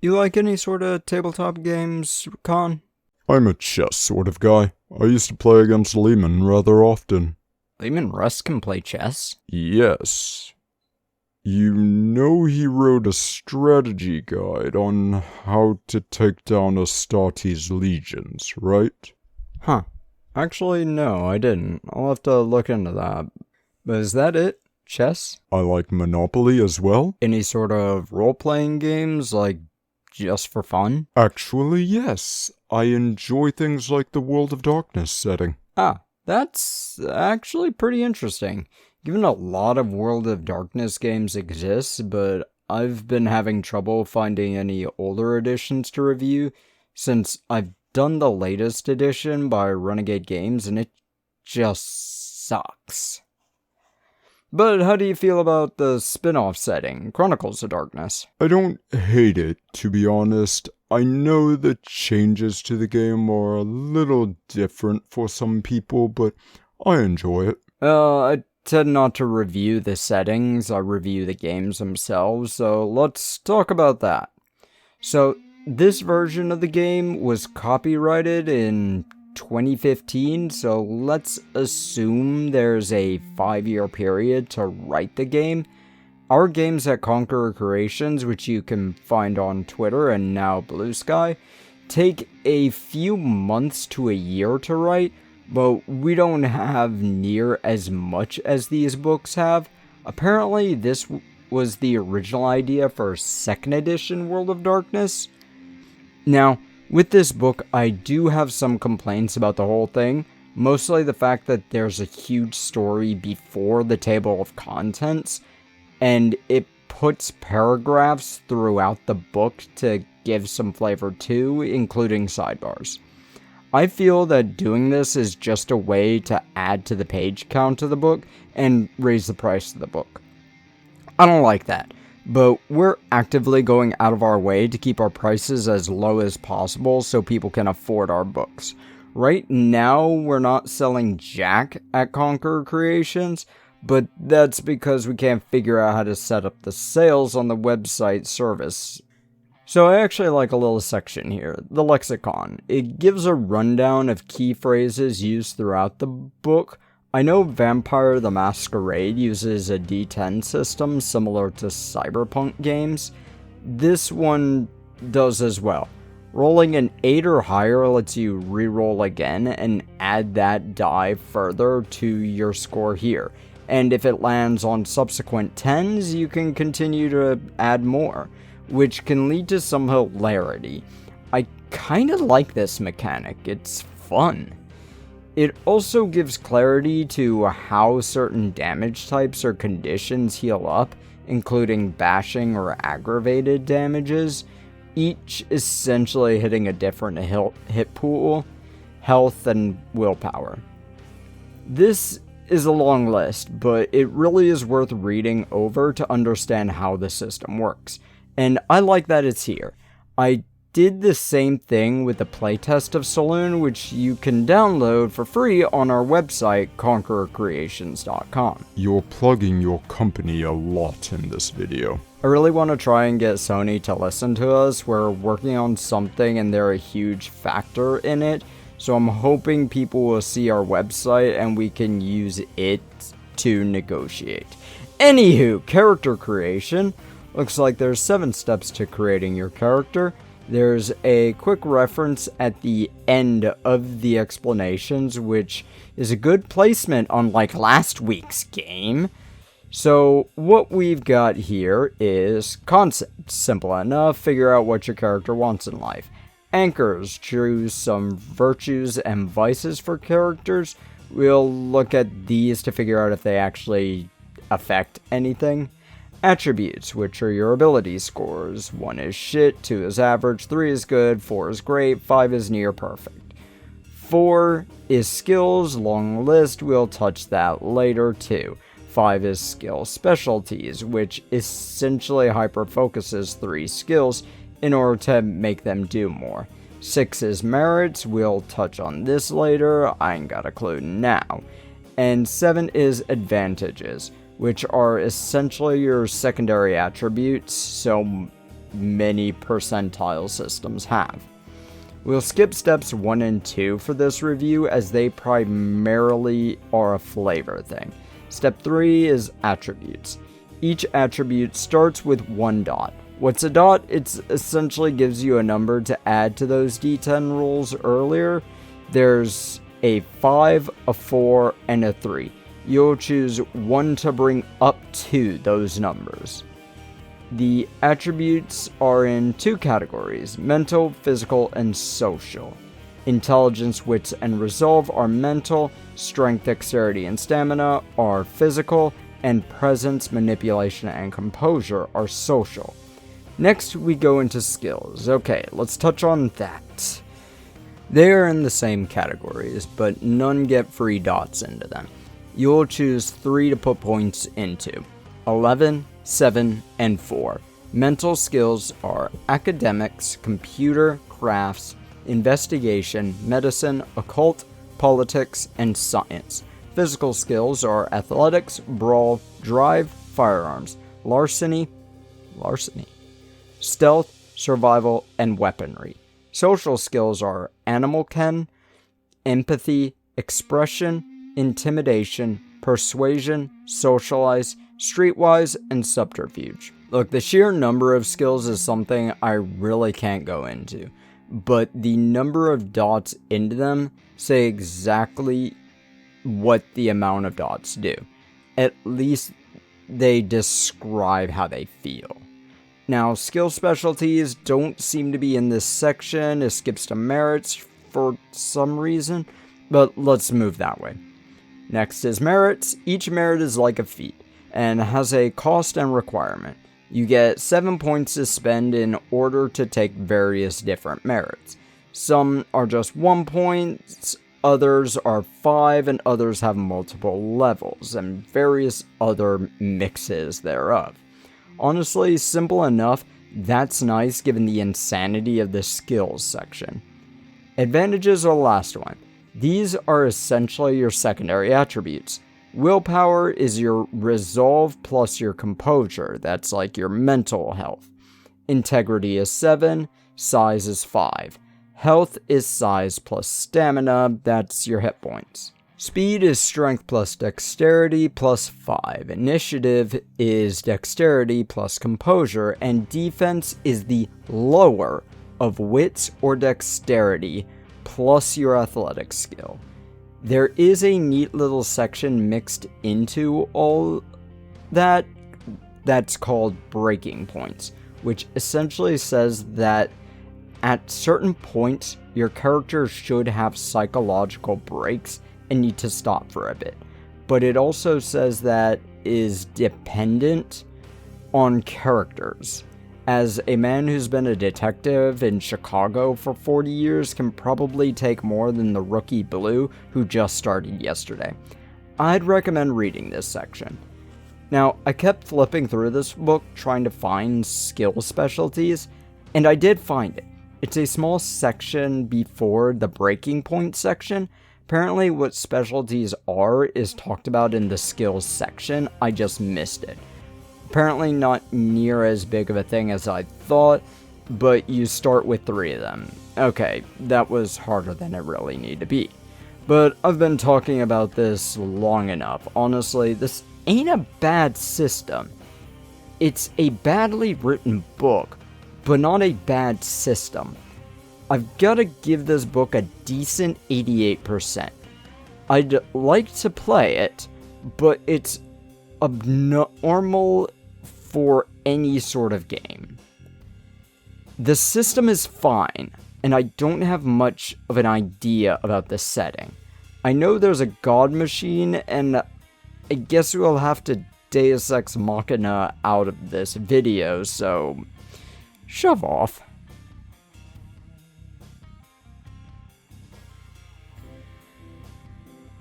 You like any sort of tabletop games, Con? I'm a chess sort of guy. I used to play against Lehman rather often. Lehman Russ can play chess? Yes. You know he wrote a strategy guide on how to take down Astartes' legions, right? Huh. Actually, no, I didn't. I'll have to look into that. But is that it? Chess? I like Monopoly as well. Any sort of role-playing games, like, just for fun? Actually, yes. I enjoy things like the World of Darkness setting. Ah, that's actually pretty interesting. Given a lot of World of Darkness games exist, but I've been having trouble finding any older editions to review, since I've done the latest edition by Renegade Games, and it just sucks. But how do you feel about the spin-off setting, Chronicles of Darkness? I don't hate it, to be honest. I know the changes to the game are a little different for some people, but I enjoy it. I tend not to review the settings, I review the games themselves, so let's talk about that. So, this version of the game was copyrighted in 2015, so let's assume there's a 5-year period to write the game. Our games at Conqueror Creations, which you can find on Twitter and now Blue Sky, take a few months to a year to write, but we don't have near as much as these books have. Apparently, this was the original idea for 2nd edition World of Darkness. Now, with this book, I do have some complaints about the whole thing, mostly the fact that there's a huge story before the table of contents, and it puts paragraphs throughout the book to give some flavor too, including sidebars. I feel that doing this is just a way to add to the page count of the book and raise the price of the book. I don't like that, but we're actively going out of our way to keep our prices as low as possible so people can afford our books. Right now, we're not selling jack at Conqueror Creations, but that's because we can't figure out how to set up the sales on the website service. So I actually like a little section here, the lexicon. It gives a rundown of key phrases used throughout the book. I know Vampire the Masquerade uses a D10 system similar to Cyberpunk games. This one does as well. Rolling an 8 or higher lets you reroll again and add that die further to your score here. And if it lands on subsequent 10s, you can continue to add more, which can lead to some hilarity. I kinda like this mechanic, it's fun. It also gives clarity to how certain damage types or conditions heal up, including bashing or aggravated damages, each essentially hitting a different hit pool, health, and willpower. This is a long list, but it really is worth reading over to understand how the system works. And I like that it's here. I did the same thing with the playtest of Saloon, which you can download for free on our website, conquerorcreations.com. You're plugging your company a lot in this video. I really want to try and get Sony to listen to us. We're working on something and they're a huge factor in it. So I'm hoping people will see our website and we can use it to negotiate. Anywho, character creation. Looks like there's 7 steps to creating your character. There's a quick reference at the end of the explanations, which is a good placement unlike last week's game. So what we've got here is concept. Simple enough, figure out what your character wants in life. Anchors, choose some virtues and vices for characters. We'll look at these to figure out if they actually affect anything. Attributes, which are your ability scores. 1 is shit, 2 is average, 3 is good, 4 is great, 5 is near perfect. 4 is skills, long list, we'll touch that later too. 5 is skill specialties, which essentially hyper-focuses 3 skills in order to make them do more. 6 is merits, we'll touch on this later, I ain't got a clue now. And 7 is advantages, which are essentially your secondary attributes. So many percentile systems have. We'll skip steps 1 and 2 for this review as they primarily are a flavor thing. Step 3 is attributes. Each attribute starts with 1 dot. What's a dot? It essentially gives you a number to add to those D10 rules earlier. There's a 5, a 4, and a 3. You'll choose one to bring up to those numbers. The attributes are in 2 categories: mental, physical, and social. Intelligence, wits, and resolve are mental, strength, dexterity, and stamina are physical, and presence, manipulation, and composure are social. Next, we go into skills. Okay, let's touch on that. They are in the same categories, but none get free dots into them. You'll choose 3 to put points into: 11, 7, and 4. Mental skills are academics, computer, crafts, investigation, medicine, occult, politics, and science. Physical skills are athletics, brawl, drive, firearms, larceny, stealth, survival, and weaponry. Social skills are animal ken, empathy, expression, intimidation, persuasion, socialize, streetwise, and subterfuge. Look, the sheer number of skills is something I really can't go into, but the number of dots into them say exactly what the amount of dots do. At least they describe how they feel. Now, skill specialties don't seem to be in this section. It skips to merits for some reason, but let's move that way. Next is merits. Each merit is like a feat and has a cost and requirement. You get 7 points to spend in order to take various different merits. Some are just 1 point, others are 5, and others have multiple levels, and various other mixes thereof. Honestly, simple enough. That's nice given the insanity of the skills section. Advantages are the last one. These are essentially your secondary attributes. Willpower is your resolve plus your composure. That's like your mental health. Integrity is 7. Size is 5. Health is size plus stamina. That's your hit points. Speed is strength plus dexterity plus 5. Initiative is dexterity plus composure. And defense is the lower of wits or dexterity plus your athletic skill. There is a neat little section mixed into all that that's called breaking points, which essentially says that at certain points your character should have psychological breaks and need to stop for a bit. But it also says that is dependent on characters. As a man who's been a detective in Chicago for 40 years can probably take more than the rookie Blue who just started yesterday. I'd recommend reading this section. Now, I kept flipping through this book trying to find skill specialties, and I did find it. It's a small section before the breaking point section. Apparently what specialties are is talked about in the skills section. I just missed it. Apparently not near as big of a thing as I thought, but you start with 3 of them. Okay, that was harder than it really needed to be. But I've been talking about this long enough. Honestly, this ain't a bad system. It's a badly written book, but not a bad system. I've gotta give this book a decent 88%. I'd like to play it, but it's abnormal for any sort of game. The system is fine, and I don't have much of an idea about the setting. I know there's a god machine, and I guess we'll have to Deus Ex Machina out of this video, so shove off.